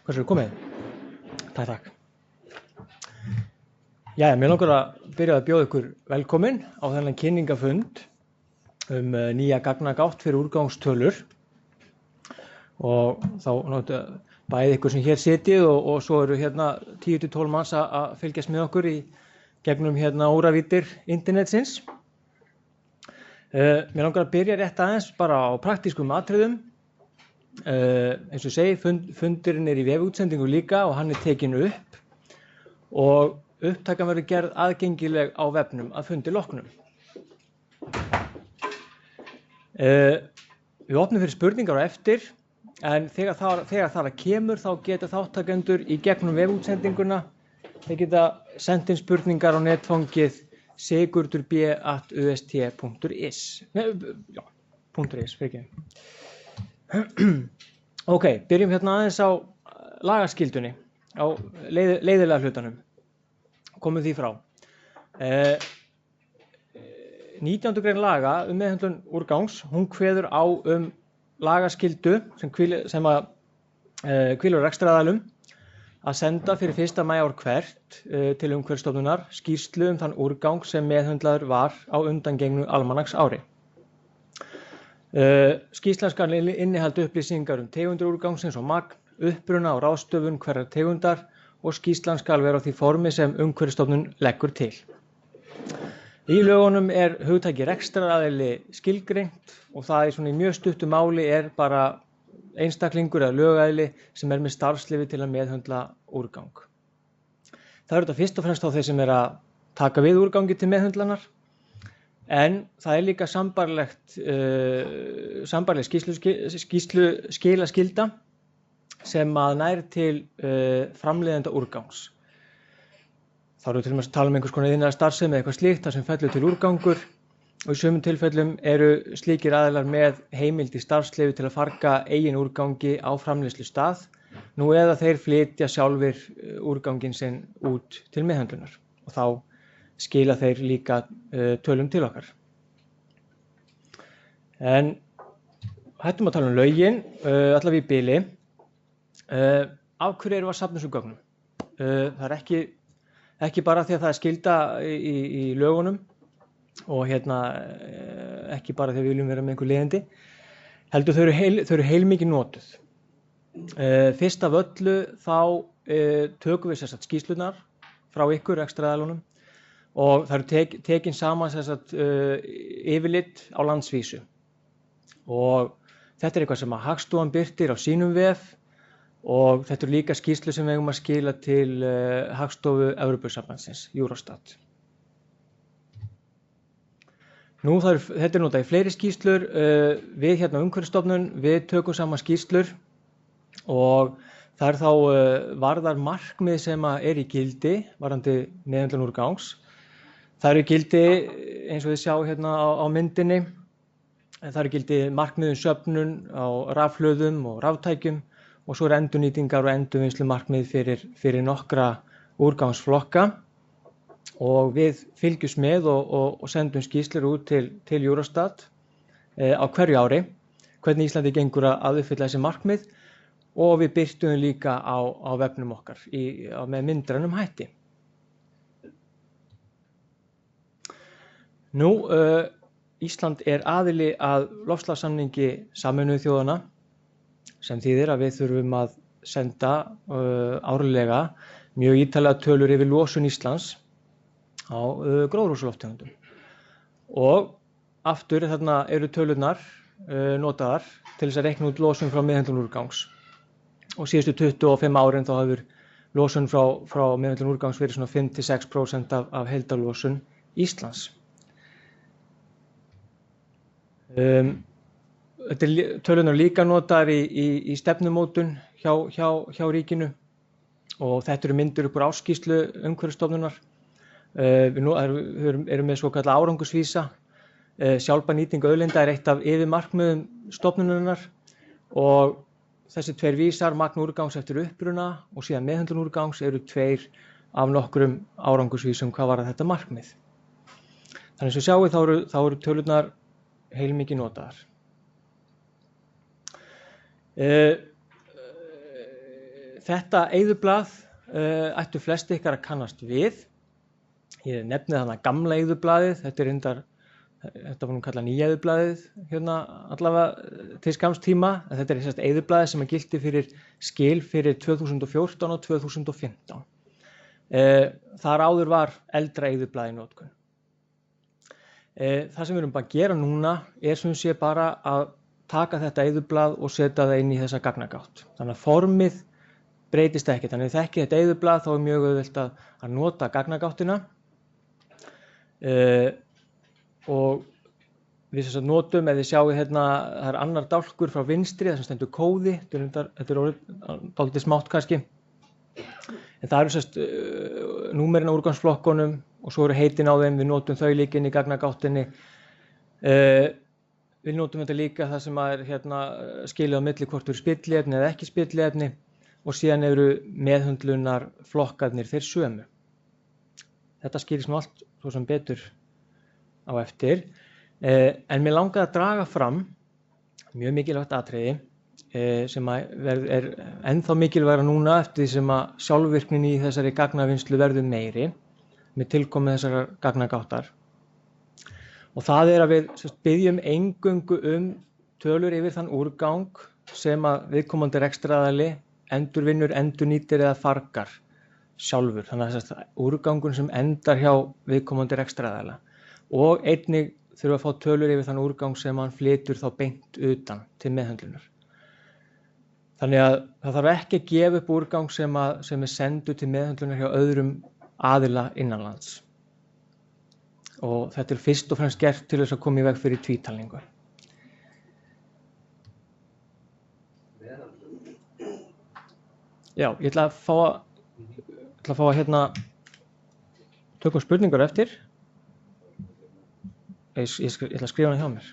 Hversu er komið? Takk. Jæja, mér langar að byrja að bjóða ykkur velkomin á þennan kynningafund nýja gagnagátt fyrir úrgangstölur og þá bæði ykkur sem hér sitið og svo eru hérna 10-12 manns að fylgjast með okkur í gegnum hérna óravíddir internetsins. Mér langar að byrja rétt aðeins bara á praktískum atriðum. Eins og segi, fundurinn í vefútsendingu líka og hann tekinn upp og upptakan verður gerð aðgengileg á vefnum að fundi loknum. Við opnum fyrir spurningar á eftir, en þegar það kemur þá geta þáttakendur í gegnum vefútsendinguna, þeir geta sent inn spurningar á netfangið sigurdurb@ust.is. Ok, byrjum hérna aðeins á lagaskildunni, á leiðilega hlutanum. Komum því frá. 19. grein laga meðhöndlun úrgangs, hún kveður á lagaskyldu sem hvílir á rekstraraðilum að senda fyrir 1. maí ár hvert til Umhverfisstofnunar skýrslu þann úrgang sem meðhöndlaður var á undangengnu almanaksári. Skýrslan skal innihalda upplýsingar tegundir úrgangsins og magn, uppruna og ráðstöfun hverrar tegundar og skýrslan skal vera á því formi sem Umhverfisstofnun leggur til. Í lögunum hugtakið rekstraraðili skilgreint og það í mjög stuttu máli bara einstaklingur eða lögaðili sem með starfsleyfi til að meðhöndla úrgang. Það þetta fyrst og fremst á þeir sem að taka við úrgangi til meðhöndlanar, en það líka sambærileg skilaskylda sem að nær til framleiðenda úrgangs. Þá erum við til dæmis að tala einhvers konar iðnaðarstarfsemi eða eitthvað slíkt þar sem fellur til úrgangur og í sumum tilfellum eru slíkir aðilar með heimild í starfsleyfi til að farga eigin úrgangi á framleiðslustað, nú eða þeir flytja sjálfir úrganginn sinn út til meðhöndlunar og þá skila þeir líka tölum til okkar. En hættum að tala lögin, allavega í bili. Af hverju erum við að safna þessum gögnum? Það ekki bara því að það skylda í lögunum og ekki bara því að við viljum vera með einhver leiðindi, heldur þau eru heilmikið notuð. Fyrst af öllu þá tökum við skýrslunar frá ykkur rekstraraðilunum og það eru tekin saman yfirlit á landsvísu og þetta eitthvað sem að Hagstofan birtir á sínum vef og þetta eru líka skýrslu sem við eigum að skila til Hagstofu Evrópusambandsins, Eurostat. Þetta notað í fleiri skýrslur. Við hérna Umhverfisstofnun, við tökum saman skýrslur og það þá varðar markmið sem í gildi varðandi meðhöndlun úrgangs. Það í gildi, eins og þið sjá hérna á myndinni, það í gildi markmið söfnun á rafhlöðum og raftækjum og svo endurnýtingar og endurvinnslu markmið fyrir nokkra úrgangsflokka og við fylgjumst með og sendum skýrslur út til Eurostat á hverju ári, hvernig Íslandi gengur að uppfylla þessi markmið og við birtum líka á vefnum okkar með myndrænum hætti. Ísland aðili að loftslagssamningi Sameinuðu þjóðanna sem þýðir að við þurfum að senda árlega mjög ítarlega tölur yfir losun Íslands á gróðurhúsalofttegundum. Og aftur þarna eru tölurnar notaðar til þess að reikna út losun frá meðhöndlun úrgangs. Og síðustu 25 árin þá hefur losun frá meðhöndlun úrgangs verið svona 5-6% af heildarlosun Íslands. Tölurnar líka notaðar í stefnumótun hjá ríkinu og þetta eru myndir upp úr ársskýrslu Umhverfisstofnunar. Við erum með svokallað árangursvísa. Sjálfbær nýting auðlinda eitt af yfirmarkmiðum stofnunarinnar og þessi tveir vísar, magn úrgangs eftir uppruna og síðan meðhöndlun úrgangs eru tveir af nokkrum árangursvísum hvað varðar þetta markmið. Þannig sem sjáið þá eru tölurnar heilmikið notaðar. Þetta eyðublað ættu flest ykkar að kannast við. Ég nefni þarna gamla eyðublaðið, þetta var nú kallað nýja eyðublaðið hérna allavega til skamms tíma, en þetta er eyðublaðið sem gilti fyrir skil fyrir 2014 og 2015. Þar áður var eldra eyðublaðið í notkun. Það sem við erum bara að gera núna sem sé bara að taka þetta eyðublað og setja það inn í þessa gagnagátt. Þannig að formið breytist ekki. Þannig að þekki þetta eyðublað þá mjög auðvelt að nota gagnagáttina og við notum, ef þið sjáu hérna, það er annar dálkur frá vinstri, það sem stendur kóði, þetta er orðið dálítið smátt kannski. En það eru númerin á úrgangsflokkunum og svo eru heitin á þeim, við notum þau líka inn í gagnagáttinni. Við notum þetta líka það sem er hérna, skilið á milli hvort eru spilliefni eða ekki spilliefni og síðan eru meðhöndlunar flokkarnir þeir sömu. Þetta skýrist nú allt svo sem betur á eftir. En mér langaði að draga fram mjög mikilvægt atriði sem er ennþá mikilvægra núna eftir því sem að sjálfvirknin í þessari gagnavinnslu verður meiri með tilkomu þessarar gagnagáttar. Og það er að við biðjum eingöngu tölur yfir þann úrgang sem að viðkomandi rekstraraðili endurvinnur, endurnýtir eða fargar sjálfur. Þannig að úrgangur sem endar hjá viðkomandi rekstraraðila. Og einnig þurfa að fá tölur yfir þann úrgang sem hann flytur þá beint utan til meðhöndlunar. Þannig að það þarf ekki að gefa upp úrgang sem er sendur til meðhöndlunar hjá öðrum aðila innanlands. Og þetta er fyrst og fremst gert til þess að koma í veg fyrir tvítalningu. Já, ég ætla að fá að hérna tökum spurningar eftir. Ég ætla að skrifa hana hjá mér.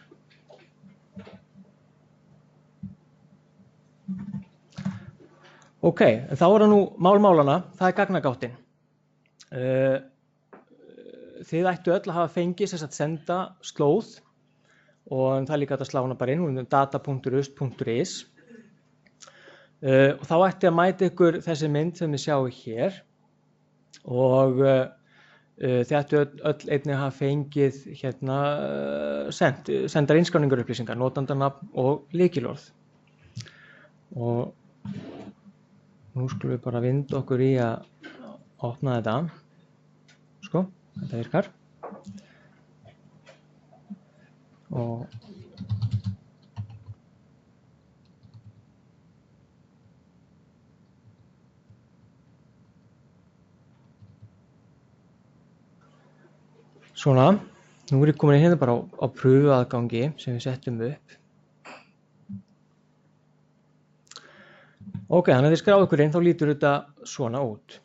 Ok, en þá er það nú málmálana, það er gagnagáttin. Þið ættu öll að hafa fengið sem sagt senda slóð og það er líka hægt að slá hana bara inn, data.ust.is. Og þá ætti að mæta ykkur þessi mynd sem þið sjáu hér og þið ættu öll einnig að hafa fengið hérna sendar innskráningarupplýsingar, notandanafn og lykilorð. Og nú skulum við bara vinda okkur í að opna þetta. Sko, þetta virkar. Og svona, nú er ég komin hérna bara á pröfuaðgangi sem við settum upp. Ok, þannig að þið skráðu ykkur inn, þá lítur þetta svona út.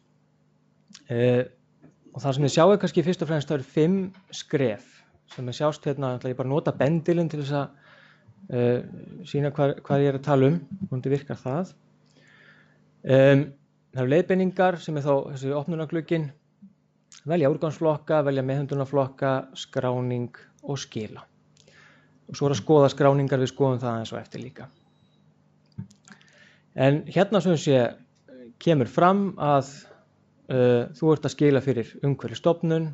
Og það sem þið sjáu kannski fyrst og fremst það eru 5 skref sem sjást hérna, ætla ég bara að nota bendilinn til þess að sýna hvað ég er að tala vonandi virkar það. Það eru leiðbeiningar sem þá þessi opnunarglugginn, velja úrgangsflokka, velja meðhöndlunarflokka, skráning og skila. Og svo er að skoða skráningar, við skoðum það eins og eftir líka. En hérna sem sé kemur fram að þú ert að skila fyrir Umhverfisstofnun,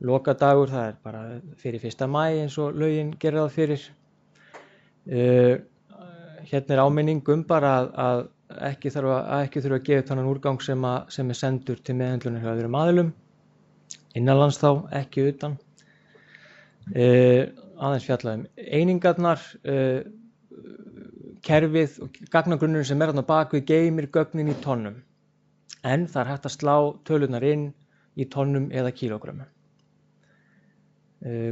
lokadagur það er bara fyrir 1. maí eins og lögin gerir það fyrir. Hérna er áminning bara að ekki þurfa að gefa upp þannig úrgang sem er sendur til meðhöndlunar hjá öðrum aðilum, innanlands þá, ekki utan. Aðeins fjalla einingarnar, kerfið og gagnagrunnurinn sem er þarna bak við geymir gögnin í tonnum. En það er hægt að slá tölurnar inn í tonnum eða kílógrömmum.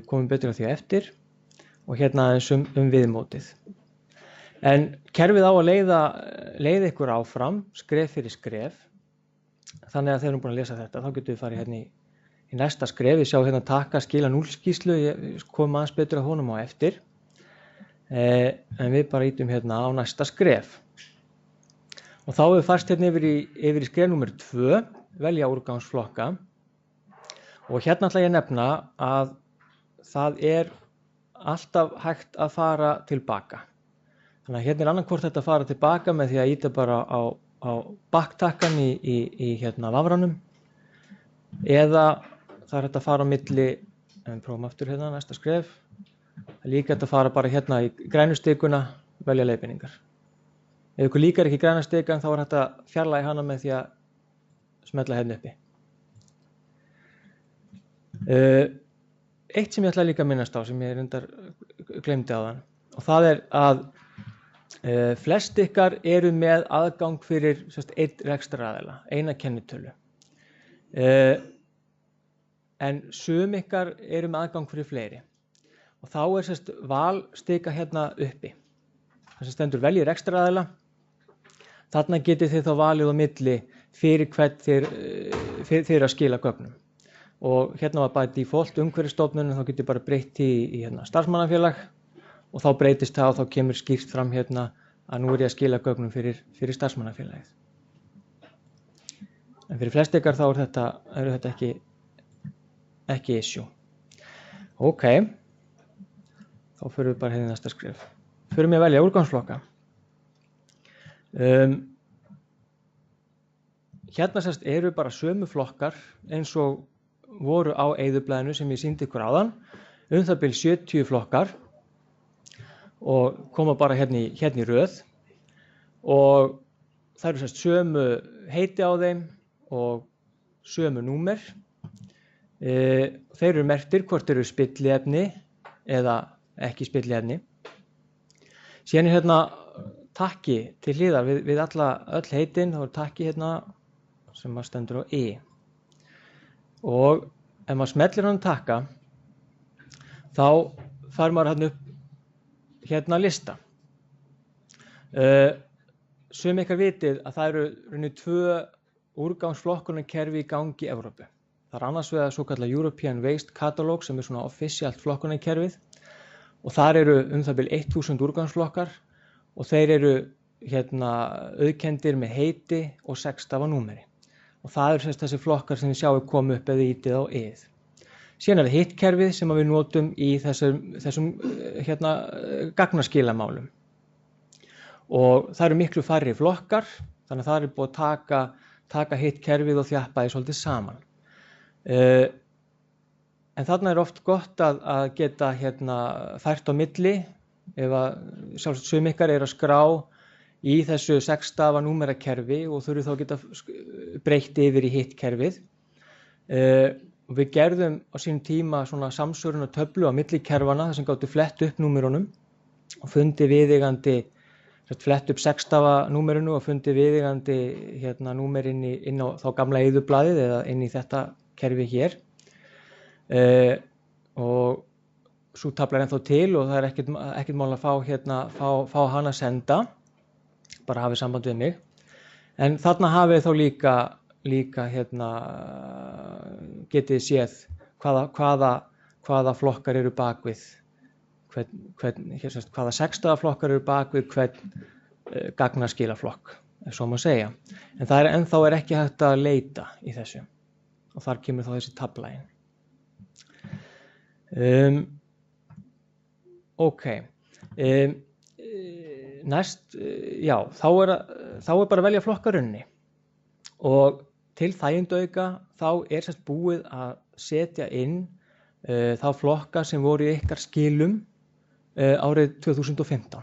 Komum betur á því eftir og hérna aðeins viðmótið. En kerfið á að leiða ykkur áfram, skref fyrir skref. Þannig að þegar við erum búin að lesa þetta, þá getum við farið hérna í næsta skref. Við sjáum hérna taka skila núllskýrslu, ég kom aðeins betur að honum á eftir. En við bara ítum hérna á næsta skref. Og þá við færst hérna yfir í skref númer 2, velja úrgangsflokka. Og hérna ætla ég að nefna að það er alltaf hægt að fara tilbaka. Þannig að hérna er annarkvort þetta að fara tilbaka með því að íta bara á baktakkan í hérna vafranum, eða það er hægt að fara á milli, en prófum aftur hérna næsta skref, það er líka hægt að fara bara hérna í grænu stikuna, velja leiðbeiningar. Ef ykkur líkar ekki græna stikan þá er hægt að fjarlægja hana með því að smella hérna uppi. Eitt sem ég ætla líka að minnast á sem ég reyndar gleymdi áðan, og það er að flest ykkar eru með aðgang fyrir einn rekstraraðila, eina kennitölu. En sum ykkar eru með aðgang fyrir fleiri. Og þá er valstika hérna uppi. Það sem stendur velji rekstraraðila. Þarna getið þið þá valið á milli fyrir hvern þið að skila gögnum. Og hérna var bara default umhverfisstofnun, þá getið bara breytt í hérna, starfsmannafélag, og þá breytist það og þá kemur skýrt fram hérna að nú er ég að skila gögnum fyrir starfsmannafélagið. En fyrir flest ykkar þá eru þetta ekki issue. Ok, þá förum við bara hérna í næsta skref. Förum við að velja úrgangsflokka. Hérna eru bara sömu flokkar eins og voru á eyðublaðinu sem ég sýndi ykkur áðan, það bil 70 flokkar, og koma bara hérna í röð, og það eru sömu heiti á þeim og sömu númer. Þeir eru merktir hvort eru spilliefni eða ekki spilliefni. Síðan er hérna takki til hliðar við öll heitin, þá er takki hérna sem stendur á I. Og ef maður smellir hann takka, þá fær maður hérna upp hérna lista. Sum ykkar vitið að það eru 2 úrgangsflokkunarkerfi í gangi í Evrópu. Það er annars vegar svokallað European Waste Catalog sem er svona offisíalt flokkunarkerfið, og þar eru það bil 1000 úrgangsflokkar, og þeir eru hérna auðkenndir með heiti og 6-stafa númeri. Og það eru þessi flokkar sem við sjáum koma upp eða ítið á ið. Síðan er það hitt kerfið sem við notum í þessum hérna, gagnaskilamálum. Og það eru miklu færri flokkar, þannig að það er búið að taka hitt kerfið og þjappa því svolítið saman. En þarna er oft gott að geta hérna, fært á milli, ef að sum ykkar eru að skrá í þessu 6-stafa númerakerfi og þurfið þá að geta breytt yfir í hitt kerfið. Við gerðum á sínum tíma svona samsvörunartöflu á milli kerfana þar sem gátu flett upp númerunum og fundið viðeigandi, flett upp 6-stafa númerinu og fundið viðeigandi hérna, númer inn á þá gamla eyðublaðið eða inn í þetta kerfi hér. Og svo taflar ennþá til og það er ekkert mál að fá hana að senda, bara hafið samband við mig. En þarna hafið þá líka hérna, getið séð hvaða flokkar eru bakvið, hvaða 6-stafa flokkar eru bakvið hvern gagnaskilaflokk, ef svo má segja. En það ennþá er ekki hægt að leita í þessu og þar kemur þá þessi tafla inn. Ok. Næst, já, þá er bara að velja flokkarunni, og til þægindaauka þá er búið að setja inn þá flokka sem voru í ykkar skilum árið 2015.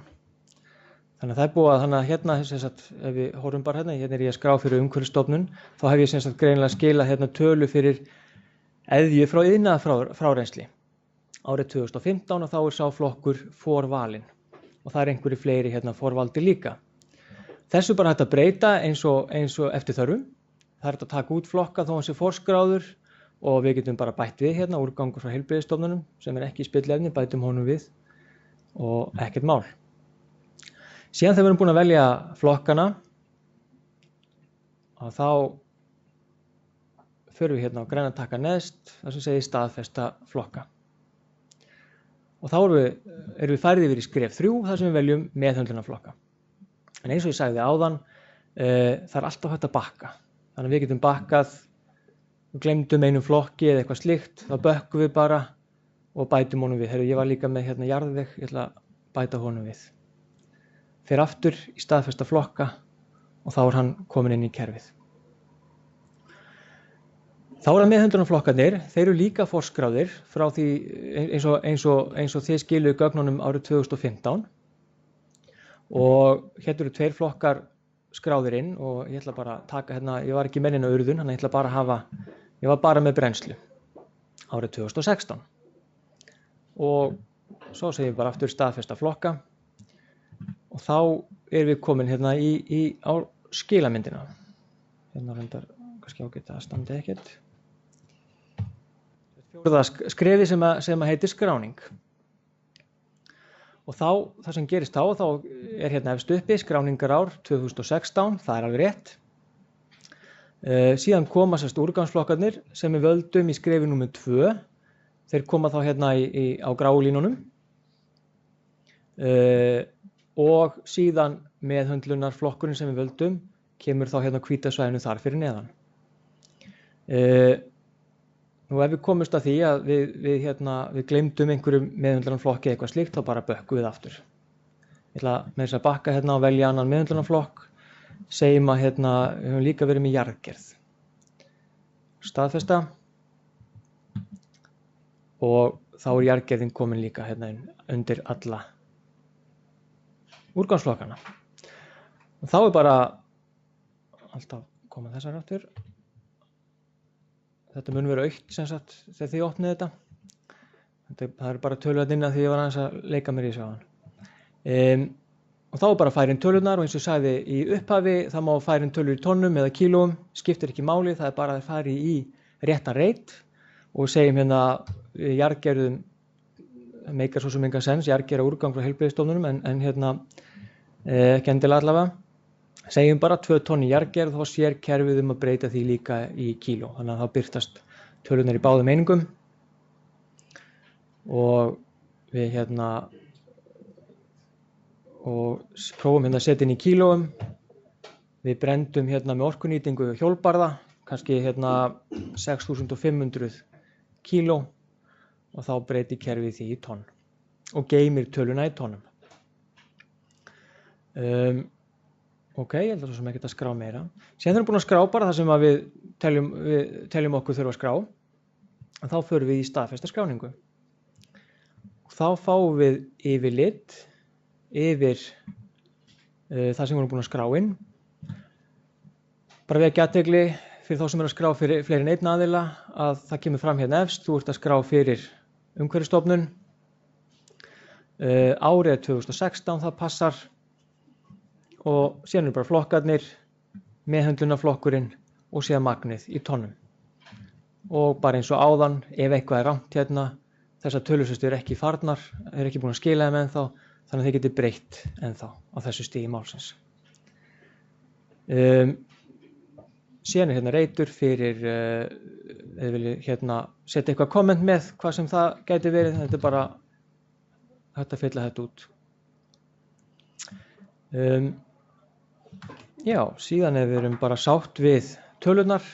Þannig að það er búið að hérna, ef við horfum bara hérna er ég að skrá fyrir umhverfisstofnun, þá hef ég greinilega skilað hérna tölu fyrir eðju frá iðnaðarfrárennsli árið 2015 og þá er sá flokkur forvalinn. Og það er einhverju fleiri hérna forvaldir líka. Þessu bara hægt að breyta eins og eftir þörfum. Það er hægt að taka út flokka þó hann sé forskráður og við getum bara bætt við hérna úrgangur frá heilbrigðisstofnunum sem er ekki í spilliefni, bætum honum við og ekkert mál. Síðan þegar við erum búin að velja flokkana, þá förum við hérna á græna takka neðst, þar sem segir staðfesta flokka. Og þá erum við færið yfir í skref 3 þar sem við veljum meðhöndlunarflokka. En eins og ég sagði áðan, það er alltaf hægt að bakka. Þannig að við getum bakkað, við glemdum einum flokki eða eitthvað slíkt, þá bökkum við bara og bætum honum við. Ég var líka með hérna jarðveg, ég ætla að bæta honum við. Fer aftur í staðfesta flokka og þá hann kominn inn í kerfið. Þá það meðhöndlunarflokkarnir, þeir eru líka forskráðir frá því eins og þið skiluðu gögnunum árið 2015 og hérna eru 2 flokkar skráðir inn og ég ætla bara að taka hérna, ég var ekki með neina urðun, þannig ég ætla bara að ég var bara með brennslu árið 2016 og svo segjum við bara aftur staðfesta flokka og þá erum við komin hérna á skilamyndina. Hérna reyndar kannski ágætt að standi ekkert. 4. skrefi sem heitir skráning. Og það sem gerist þá hérna efst uppi skráningarár 2016, það alveg rétt. Síðan koma úrgangsflokkarnir sem við völdum í skrefi númer 2. Þeir koma þá hérna á gráu línunum. Og síðan meðhöndlunarflokkurinn sem við völdum kemur þá hérna á hvíta svæðinu þar fyrir neðan. Nú ef við komumst að því að við gleymdum einhverjum meðhöndlunarflokki eitthvað slíkt, þá bara bökkum við aftur. Ég ætla með þess að bakka hérna og velja annan meðhöndlunarflokk. Segjum að við höfum líka verið með jarðgerð. Staðfesta. Og þá jarðgerðin komin líka hérna undir alla úrgangsflokkana. Og þá bara alltaf koma þessar aftur. Þetta mun vera aukt sem sagt þegar þið opnið þetta. Það er bara tölur inn að því ég var aðeins að leika mér í þessu áðan. Og þá bara færa inn tölurnar og eins og ég sagði í upphafi, það má færa inn tölur í tonnum eða kílóum, skiptir ekki máli, það er bara að fara í réttan reit og segjum hérna jarðgerðum, meikar svo sem engan sens, jarðgerða úrgang frá heilbrigðisstofnunum en hérna ekki endilega allavega. Segjum bara 2 tonn í jarðgerð og þá sér kerfið að breyta því líka í kíló. Þannig að þá birtast tölurnar í báðum einingum og við og prófum að setja inn í kílóum. Við brendum með orkunýtingu hjólbarða, kannski 6500 kíló og þá breytir kerfið því í tonn og geymir töluna í tonnum. Ok, ég held að svo sem ekki að skrá meira. Síðan erum við búin að skrá bara það sem við teljum okkur þurfa að skrá. Og þá förum við í staðfesta skráningu. Og þá fáum við yfirlit yfir það sem við erum búin að skrá inn. Bara vekja athygli fyrir þá sem eru að skrá fyrir fleiri en einn aðila að það kemur fram hérna efst. Þú ert að skrá fyrir Umhverfisstofnun. Árið 2016, það passar. Og síðan eru bara flokkarnir, meðhöndlunarflokkurinn og síðan magnið í tonnum. Og bara eins og áðan, ef eitthvað er rangt hérna, þessar tölusystur eru ekki farnar, eru ekki búin að skila þeim ennþá, þannig að þeir geti breytt ennþá á þessu stigi málsins. Síðan er hérna reitur fyrir, ef þið viljið setja eitthvað komment með hvað sem það gæti verið, þetta er bara hægt að fylla þetta út. Já, síðan ef við erum bara sátt við tölurnar,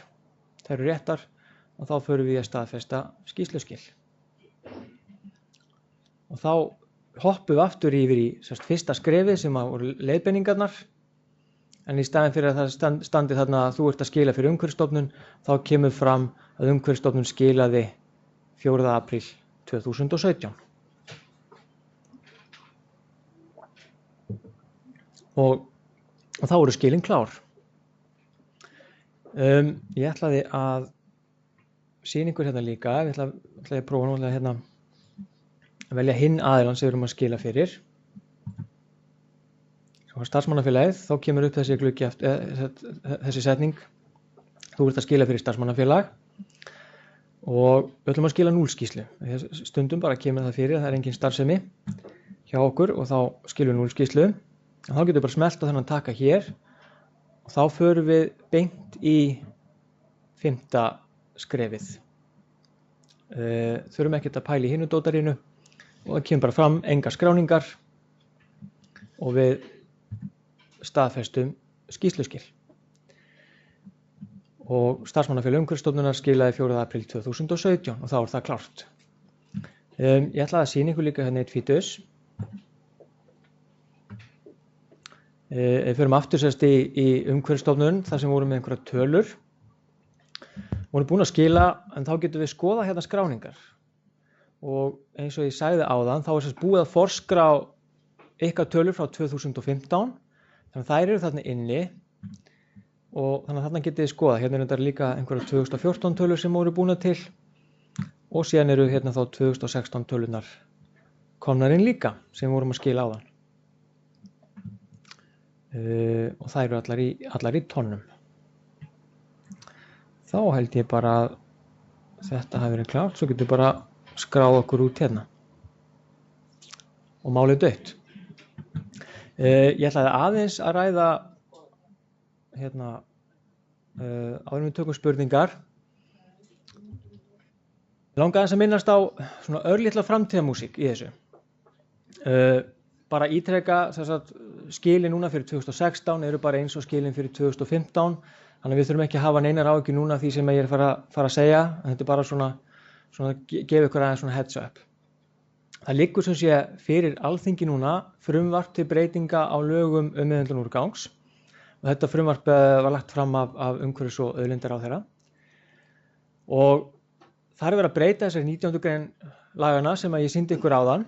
þær eru réttar og þá förum við að staðfesta skýrsluskil. Og þá hoppum við aftur yfir í fyrsta skrefið sem voru leiðbeiningarnar, en í staðinn fyrir að það standi þarna að þú ert að skila fyrir Umhverfisstofnun, þá kemur fram að Umhverfisstofnun skilaði 4. apríl 2017. Og þá eru skilin klár. Ég ætlaði að sýna ykkur hérna líka, ég ætlaði að prófa nú að velja hinn aðilann sem við erum að skila fyrir. Svo starfsmannafélagið, þá kemur upp þessi gluggi þessi setning. Þú ert að skila fyrir starfsmannafélag og við ætlum að skila núllskýrslu. Stundum bara kemur það fyrir að það er engin starfsemi hjá okkur og þá skilum við núllskýrslu. Þá getum við bara smellt á þennan taka hér og þá förum við beint í 5. skrefið. Þurfum ekkert að pæla í hinu dótarinu og það kemur bara fram engar skráningar og við staðfestum skýrsluskil. Og starfsmannafélag Umhverfisstofnunar skilaði 4. apríl 2017 og þá er það klárt. Ég ætlaði að sýna ykkur líka hérna eitt fítus. Við förum aftur sérst í Umhverfisstofnun þar sem vorum með einhverjar tölur. Vorum búin að skila, en þá getum við skoða hérna skráningar. Og eins og ég sagði áðan, þá sérst búið að forskrá ykkar tölur frá 2015. Þannig að þær eru þarna inni og þannig að þarna getið þið skoða. Hérna eru líka einhverjar 2014 tölur sem voru búin til og síðan eru hérna þá 2016 tölunar komnar inn líka sem við vorum að skila áðan. Og það eru allar í tonnum. Þá held ég bara að þetta hafi verið klárt, svo getur bara skráð okkur út hérna og málið dautt. Ég ætlaði aðeins að ræða hérna áður en við tökum spurningar. Ég langaði aðeins að minnast á svona örlitla framtíðarmúsík í þessu. Bara ítreka skilin núna fyrir 2016 eru bara eins og skilin fyrir 2015, þannig að við þurfum ekki að hafa neinar áhyggjur núna af því sem ég er fara að segja, en þetta er bara svona gefa ykkur aðeins svona heads up. Það liggur sem sé fyrir Alþingi núna frumvarp til breytinga á lögum meðhöndlun úrgangs og þetta frumvarp var lagt fram af umhverfis- og auðlindaráðherra og það er verið að breyta þessari 19. grein laganna sem að ég sýndi ykkur áðan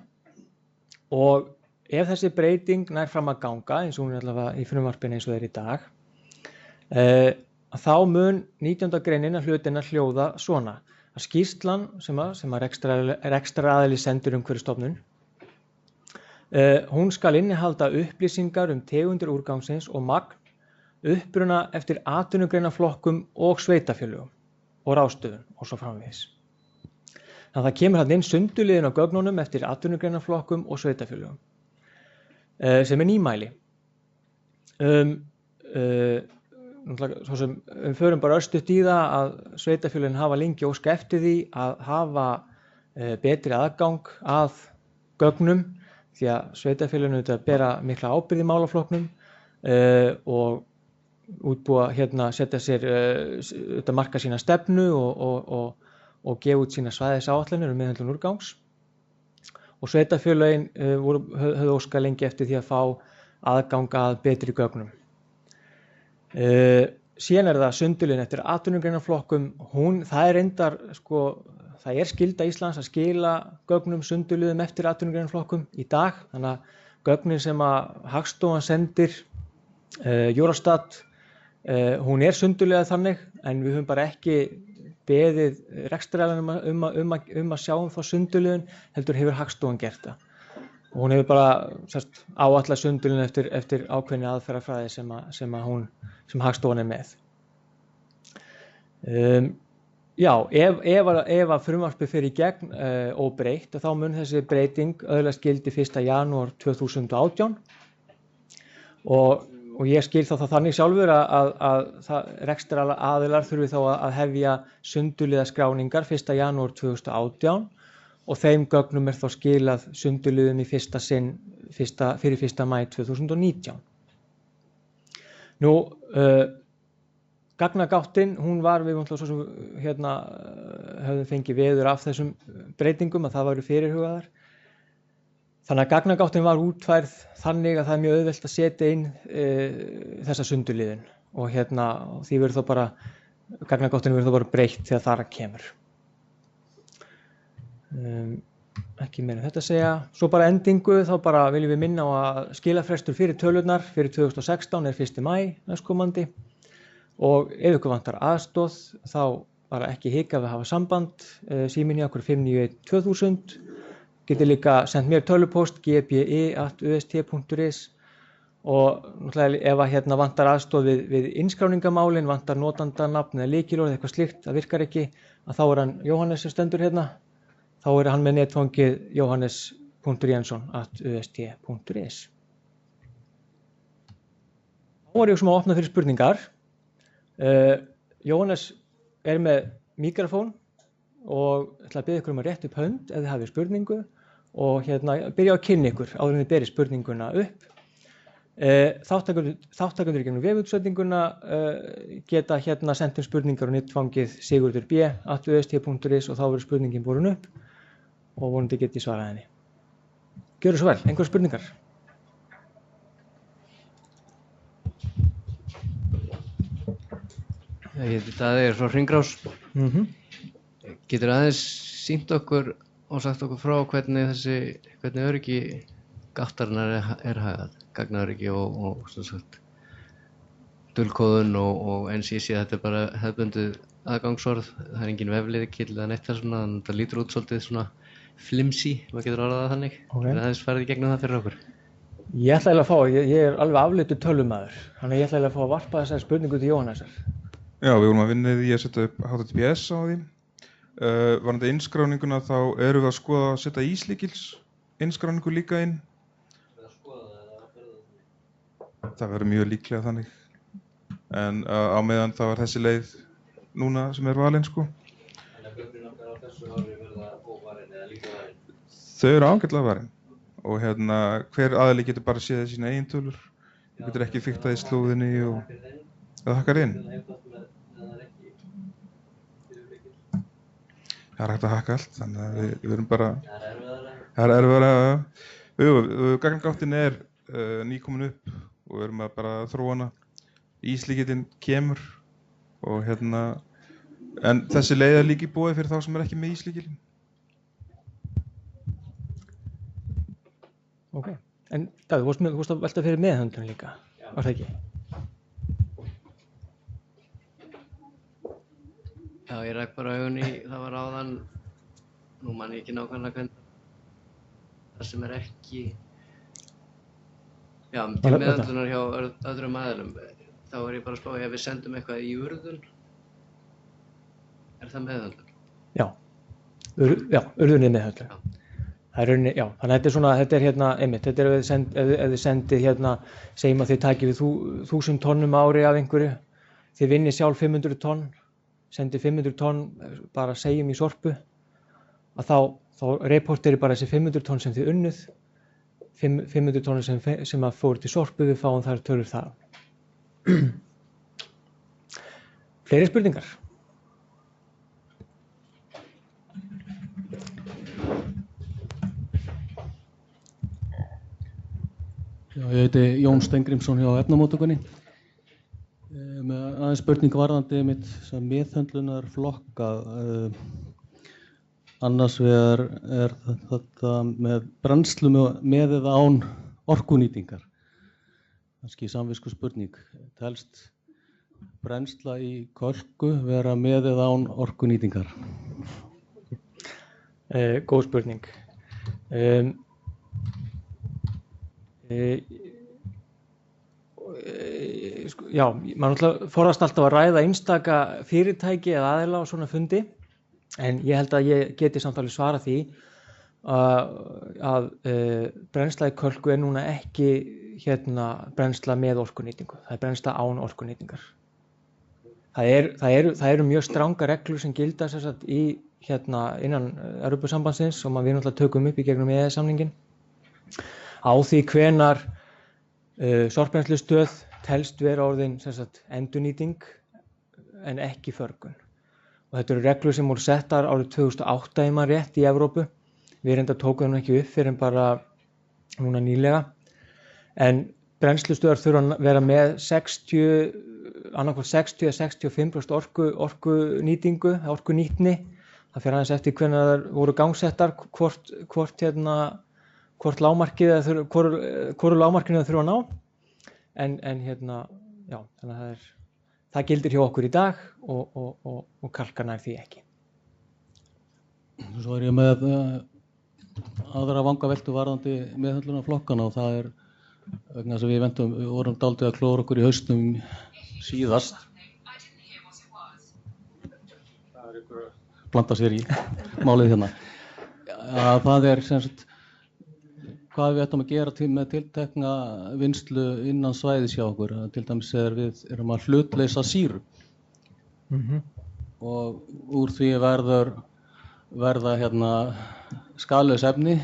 og ef þessi breyting nær fram að ganga, eins og hún er allavega í frumvarpinu eins og það er í dag, þá mun 19. greinin að hlutina hljóða svona. Að skýrslan sem að rekstraraðili sendur Umhverfisstofnun, hún skal innihalda upplýsingar tegundir úrgangsins og magn, uppruna eftir atvinnugreinaflokkum og sveitarfélögum og ráðstöfun og svo framvegis. Þannig að það kemur þarna inn sundurliðin á gögnunum eftir atvinnugreinaflokkum og sveitarfélögum. Sem er nýmæli. Svo sem við förum bara örstutt í það að sveitarfélögin hafa lengi óska eftir því að hafa betri aðgang að gögnum því að sveitarfélögin auðvitað bera mikla ábyrgð í málaflokknum og útbúa setja sér marka sína stefnu og gefa út sína svæðisáætlanir meðhöndlun úrgangs. Og sveitarfélögin höfðu óskað lengi eftir því að fá aðgang að betri gögnum. Síðan er það sundurliðin eftir atvinnugreinaflokkum. Það er reyndar, það er skylda Íslands að skila gögnum sundurliðum eftir atvinnugreinaflokkum í dag. Þannig að gögnin sem að Hagstofan sendir, Eurostat, hún er sundurliðað þannig, en við höfum bara ekki beðið rekstraraðilanum að sjá þá sundurliðun, heldur hefur Hagstofan gert það. Og hún hefur bara áætlað sundurliðun eftir ákveðinni aðferðafræði sem Hagstofan er með. Ef að frumvarpið fer í gegn óbreytt, þá mun þessi breyting öðlast gildi 1. janúar 2018 og ég skil þá þannig sjálfur að rekstraraðilar þurfi þá að hefja sundurliðaskráningar 1. janúar 2018 og þeim gögnum er þá skilað sundurliðum í fyrsta sinn fyrir 1. maí 2019. Gagnagáttin, hún var við svo sem höfðum fengið veður af þessum breytingum að það væru fyrirhugaðar. Þannig að gagnagáttin var útfærð þannig að það er mjög auðvelt að setja inn þessa sundurliðun og því verður þá bara, gagnagáttin verður þá bara breytt þegar þar kemur. Ekki meira þetta að segja. Svo bara endingu, þá bara viljum við minna á að skilafrestur fyrir tölurnar fyrir 2016 er 1. maí næstkomandi og ef ykkur vantar aðstoð þá bara ekki hika við að hafa samband, síminn í okkur 591 2000. Getið líka sendt mér tölvupóst gbi@ust.is og náttúrulega ef vantar aðstoð við innskráningamálin, vantar notandanafn eða lykilorð eða eitthvað slíkt, það virkar ekki, að þá er hann Jóhannes sem stendur hérna, þá er hann með netfangið johannes.jensson@ust.is. Þá var ég sem að opna fyrir spurningar. Jóhannes er með míkrafón og ætla að biðja ykkur að rétta upp hönd ef þið hafið spurningu og byrja að kynna ykkur áður en þið berið spurninguna upp. Þátttakendur í gegnum vefútsendinguna geta sendt spurningar á netfangið sigurdur.b@ust.is og þá verður spurningin borin upp og vonandi get ég svarað henni. Gjörðu svo vel, einhverjar spurningar? Ég heiti Daði, er frá Hringrás. Getur aðeins sýnt okkur og sagt okkur frá hvernig öryggi gáttarinnar er hagað, gagnaöryggi og sem sagt dulkóðun og eins ég sé að þetta er bara hefðbundið aðgangsorð, það er engin vefleðikill eða neitt þar svona, þannig að þetta lítur út svolítið svona flimsy, maður getur orðað það þannig. Getur aðeins farið í gegnum það fyrir okkur? Ég ætla eiginlega að fá, ég er alveg afleitur tölvumaður, þannig að ég ætla eiginlega að fá að varpa þessari spurningu til Jóhannesar. Já, við vorum að vinna í að setja upp HTTPS á því. Varðandi innskráninguna þá erum við að skoða að setja íslykils innskráningu líka inn. Það verður mjög líklega þannig. En á meðan það var þessi leið núna sem er valin sko. Þannig að gögnin okkar á þessu ári verða óvarin eða líka varin? Þau eru ágætlega varin og hver aðili getur bara séð sína eigin tölur. Þú getur ekki fíkt það í slúðinni og það hakkar inn. Það er hægt að hakka allt, þannig að við erum bara... Það er erfiðara. Gagnagáttin er nýkomin upp og við erum að bara þróa hana. Íslykillinn kemur og en þessi leið er líka í boði fyrir þá sem er ekki með íslykillinn. Ok, en Davíð, þú varst að velta fyrir meðhöndlun líka, var það ekki? Já, ég ræk bara augun í, það var áðan, nú man ég ekki nákvæmlega hvernig, það sem er ekki, já, til meðhöndlunar hjá öðrum aðilum, þá er ég bara að spá ef við sendum eitthvað í urðun, er það meðhöndlun? Já, urðun er meðhöndlun. Það er rauninni, já, þannig að þetta er svona, einmitt, þetta er ef þið sendið segjum að þið takið við 1000 tonnum á ári af einhverju, þið vinnið sjálf 500 tonn, sendið 500 tonn, bara segjum í sorpu, að þá reporteri bara þessi 500 tonn sem þið unnuð, 500 tonn sem að fóru til sorpu, við fáum þær tölur þar. Fleiri spurningar? Já, ég heiti Jón Steingrímsson hjá Efnamóttökunni. Með aðeins spurning varðandi sem meðhöndlunar flokka. Annars vegar er þetta með brennslu með eða án orkunýtingar. Kannski samvisku spurning. Telst brennsla í kölku vera með eða án orkunýtingar? Góð spurning. Já, maður forðast alltaf að ræða einstaka fyrirtæki eða aðila á svona fundi, en ég held að ég geti samt alveg svara því að brennsla í kölku er núna ekki brennsla með orkunýtingu, það er brennsla án orkunýtingar. Það eru mjög strangar reglur sem gilda sem sagt innan Evrópusambandsins og við náttúrulega tökum upp í gegnum EES-samninginn á því hvenær sorpbrennslustöð telst vera orðin sem sagt endurnýting en ekki förgun. Og þetta eru reglur sem voru settar árið 2008 ef maður rétt í Evrópu. Við reyndar tókum þeim ekki upp fyrir en bara núna nýlega. En brennslustöðar þurfa að vera með annarkvort 60 eða 65% orkunýtingu, orkunýtni. Það fer aðeins eftir hvenær þær voru gangsettar, hvort lágmarkið eða hvoru lágmarkinu það þurfa að ná. En já, þannig að það gildir hjá okkur í dag og kalkar nær því ekki. Svo er ég með aðra vangaveltu varðandi meðhöndlunar flokkana og það er vegna þess að við vorum dálítið að klóra okkur í hausnum síðast. Það er ykkur að blanda sér í málið hérna. Að það er sem sagt hvað við ætlum að gera með tiltekna vinnslu innan svæðis hjá okkur. Til dæmis við erum að hlutleysa sýru. Og úr því verða skaðlaus efni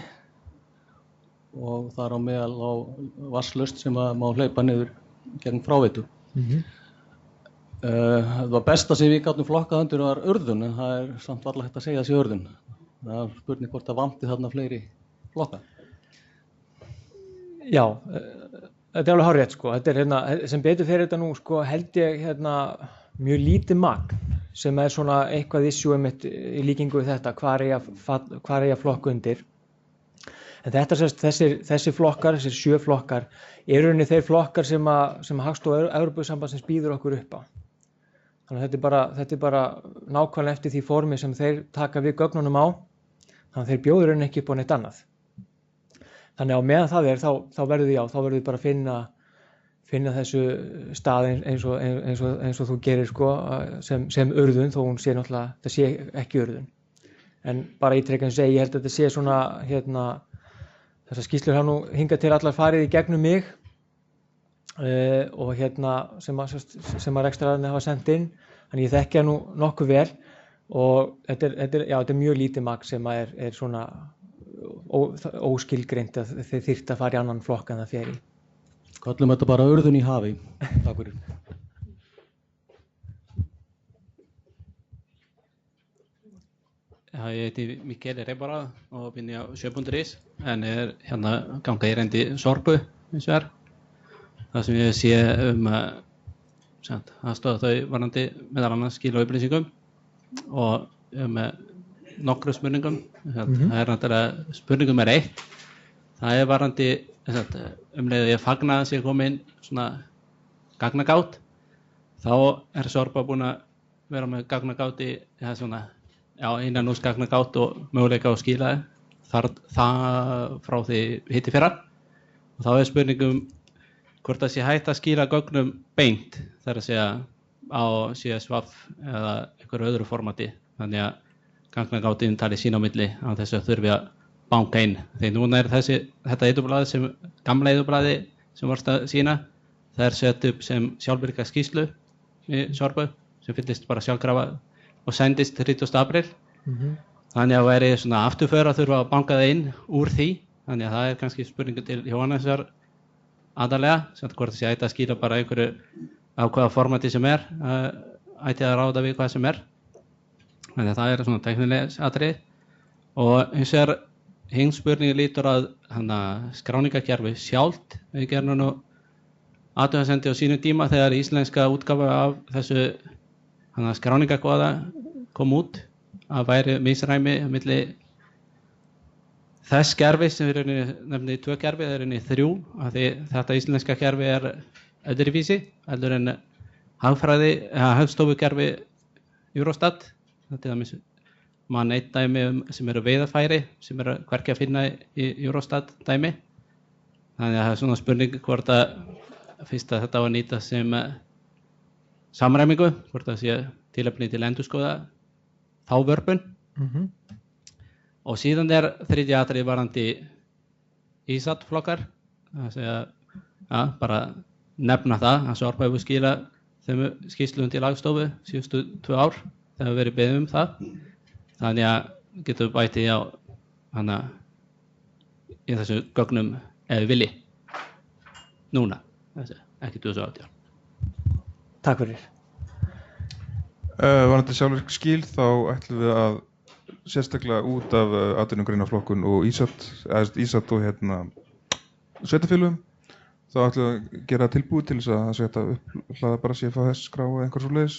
og þar á meðal á vatnslaust sem má hleypa niður gegn fráveitu. Það var besta sem við gátum flokkað undir var urðun, en það er samt varla hægt að segja þessi urðun. Það er spurning hvort það vanti þarna fleiri flokka. Já, þetta er alveg hárrétt sko. Þetta er sem betur fyrir þetta nú sko held ég mjög lítið magn sem svona eitthvað issue einmitt í líkingu við þetta, hvar eigi að flokka undir. En þetta þessi flokkar, þessir 7 flokkar, eru rauninni þeir flokkar sem Hagstofa Evrópusambandsins býður okkur upp á. Þannig að þetta er bara nákvæmlega eftir því formi sem þeir taka við gögnunum á, þannig að þeir bjóður rauninni ekki upp á neitt annað. Þannig að á meðan það þá verður við bara að finna þessu stað eins og þú gerir sko, sem urðun, þó hún sé náttúrulega, það sé ekki urðun. En bara ítrekað segi, ég held að þetta sé svona, þessar skýrslur hafa nú hingað til allar farið í gegnum mig og sem að rekstraraðarnir hafa sendt inn, þannig ég þekki það nú nokkuð vel og þetta er mjög lítið magn sem er svona óskilgreint að þeir þyrftu að fara í annan flokk en það fer í. Kallum þetta bara urðun í hafi. Takk fyrir. Ja, ég heiti Mikael Reibara og vinn á sjö.is en ganga í reyndi Sorpu hins vegar. Það sem ég sé að stóða þau varandi meðal annars skil og upplýsingum og nokkru spurningum. Það er náttúrulega spurningum 1. Það er varandi leið að ég fagna að sé komin svona gagnagátt. Þá er Sorpa búin að vera með gagnagátt í svona innan úr gagnagátt og möguleika á skila það frá því hitti fyrra. Og þá er spurningum hvort það sé hægt að skila gögnum beint, það er að segja á CSVAF eða einhverju öðru formati. Þannig að gagnagáttin tali sín á milli á þess að þurfi að banka inn. Þegar núna er þetta eyðublaði gamla eyðublaði sem varst að sína, það er sett upp sem sjálfvirka skýrslu í Sorpu sem fyllist bara sjálfkrafa og sendist 30. apríl. Þannig að væri svona afturför að þurfa að banka það inn úr því. Þannig að það er kannski spurningu til Jóhannesar aðalega, hvort það sé ætti að skýra bara einhverju á hvaða formati sem ætti að ráða við hvað sem er. Þannig að það er svona tæknilegs atriði. Og hins vegar hinn spurningi lítur að skráningakerfi sjálft. Við gerum nú athugasemdi á sínum tíma þegar íslenska útgáfa af þessu skráningakóða kom út að væri misræmi milli þess kerfi sem við nefnum í 2 kerfi, það er í 3 af því þetta íslenska kerfi er öðruvísi heldur en hagstofukerfi Eurostat. Þetta er mann eitt dæmi sem eru veiðarfæri sem eru hvergi að finna í Eurostat dæmi. Þannig að það er svona spurning hvort að fyrst að þetta var nýta sem samræmingu, hvort það sé tilefni til endurskoða þá vörpun. Og síðan er þriðja atriði varðandi ISAT-flokkar. Það segja bara nefna það að Sorpa hefur skilað þeim skýrslum til Hagstofu síðustu 2 ár þegar við verið beðið það. Þannig að getum við bæti á í þessu gögnum ef við vilji. Núna, ekki 2018. Takk fyrir. Varðandi sjálfvirk skil þá ætlum við að sérstaklega út af atvinnugreinaflokkun og ISAT og sveitarfélögum þá ætlum við að gera tilbúið til þess að það sé hægt að upphlaða bara CFS-skrá eða einhver svoleiðis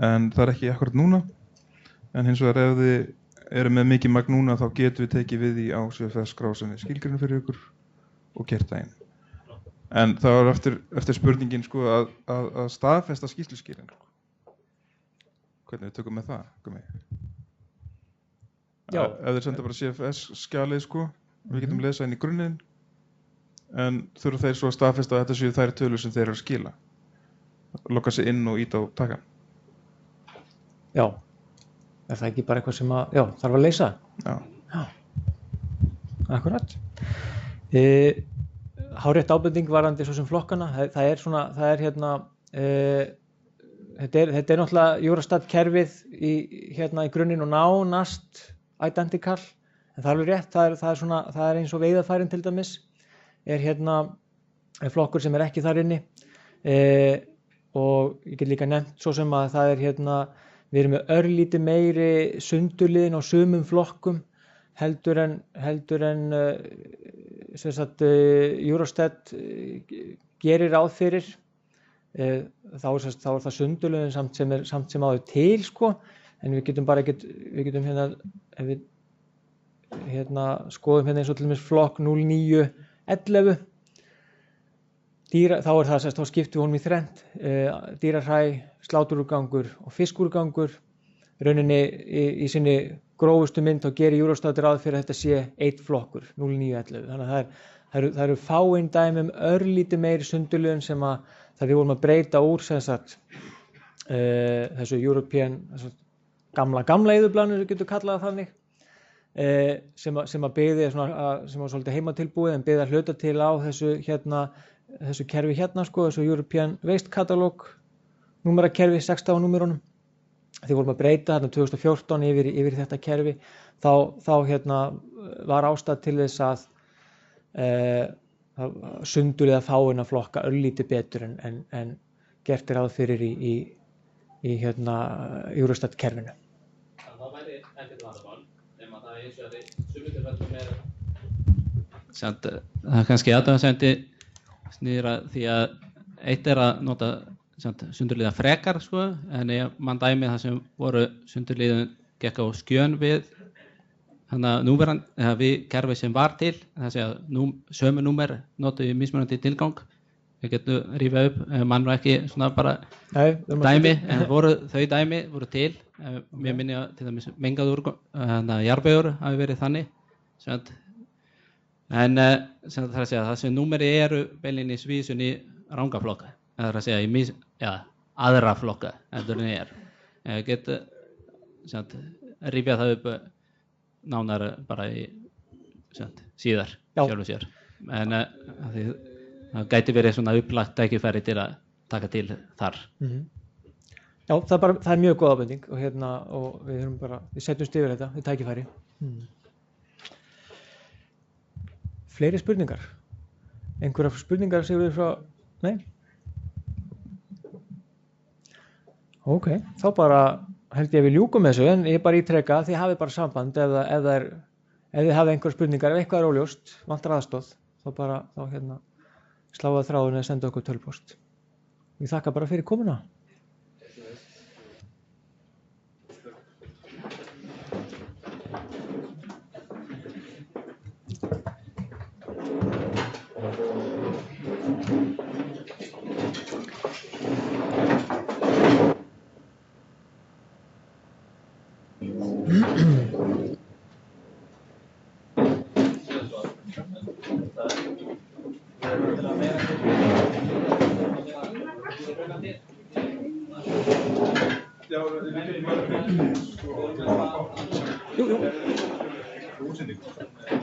en það er ekki akkurat núna en hins vegar ef þið eru með mikið magn núna þá getum við tekið við því á CFS-skrá sem við skilgreinum fyrir ykkur og gert það inn. En það var eftir spurningin sko að staðfesta skýrsluskilin. Hvernig við tökum með það? Já. Ef þeir senda bara CFS-skjalið sko, við getum lesað inn í grunninn, en þurfa þeir svo að staðfesta að þetta séu þær tölur sem þeir eru að skila. Lokka sig inn og íta á takan. Já. Er það ekki bara eitthvað sem þarf að leysa? Já. Akkurat. Hárrétt ábending varðandi svo sem flokkana. Þetta er náttúrulega Eurostat kerfið í grunninn og nánast identical, en það er alveg rétt, það er eins og veiðarfærin til dæmis, er flokkur sem er ekki þar inni og ég get líka nefnt svo sem að það er við erum með örlítið meiri sundurliðin á sumum flokkum heldur en Eurostat gerir ráð fyrir þá er það sundurliðun samt sem áður til sko, en við getum hérna, ef við skoðum hérna eins og til dæmis flokk 0911 þá er það þá skiptum við honum í þrennt, dýrahræ, sláturúrgangur og fiskúrgangur. Rauninni í sinni grófustu mynd þá gerir Eurostat ráð fyrir að þetta sé einn flokkur 0911, þannig að það eru fáein dæmi örlítið meiri sundurliðun sem að við vorum að breyta úr þessu European gamla eyðublanu, sem getur kallað þannig, sem að byggði sem var svolítið heimatilbúið en byggði að hluta til á þessu kerfi hérna sko, þessu European Waste Catalog númerakerfi, 16 númerunum. Því vorum að breyta þarna 2014 yfir þetta kerfi, þá var ástæða til þess að sundurliða fáeina flokka örlítið betur en gert er ráð fyrir í Eurostat kerfinu. Það væri ekkert vandamál, nema það eins og sumutillfellum það kannski aðtöðasendi snýr að því að eitt er að nota sundurliða frekar sko, en mann dæmi það sem voru sundurliðun gekk á skjön við núverandi, eða við kerfi sem var til, það sé að sömu númer notu í mismunandi tilgang. Við getum rífið upp, mann var ekki svona bara dæmi, en þau dæmi voru til. Mér minni að til dæmis mengaður jarðvegur hafi verið þannig. En það er að segja, það sem númeri eru beinlínis vísun í rangaflokka, það er að segja í aðra flokka heldur en er. Ég get rífið það upp nánar bara síðar sjálfum sér. En það gæti verið svona upplagt tækifæri til að taka til þar. Já, það er mjög góð ábending og við setjumst yfir þetta við tækifæri. Fleiri spurningar? Einhverjar spurningar Sigurður frá? Nei? Ok, þá bara held ég að við ljúkum þessu, en ég bara ítreka þið hafið bara samband ef þið hafið einhverjar spurningar, ef eitthvað er óljóst, vantar aðstoð, þá sláðu þráðun eða senda okkur tölvupóst. Ég þakka bara fyrir komuna. Jú.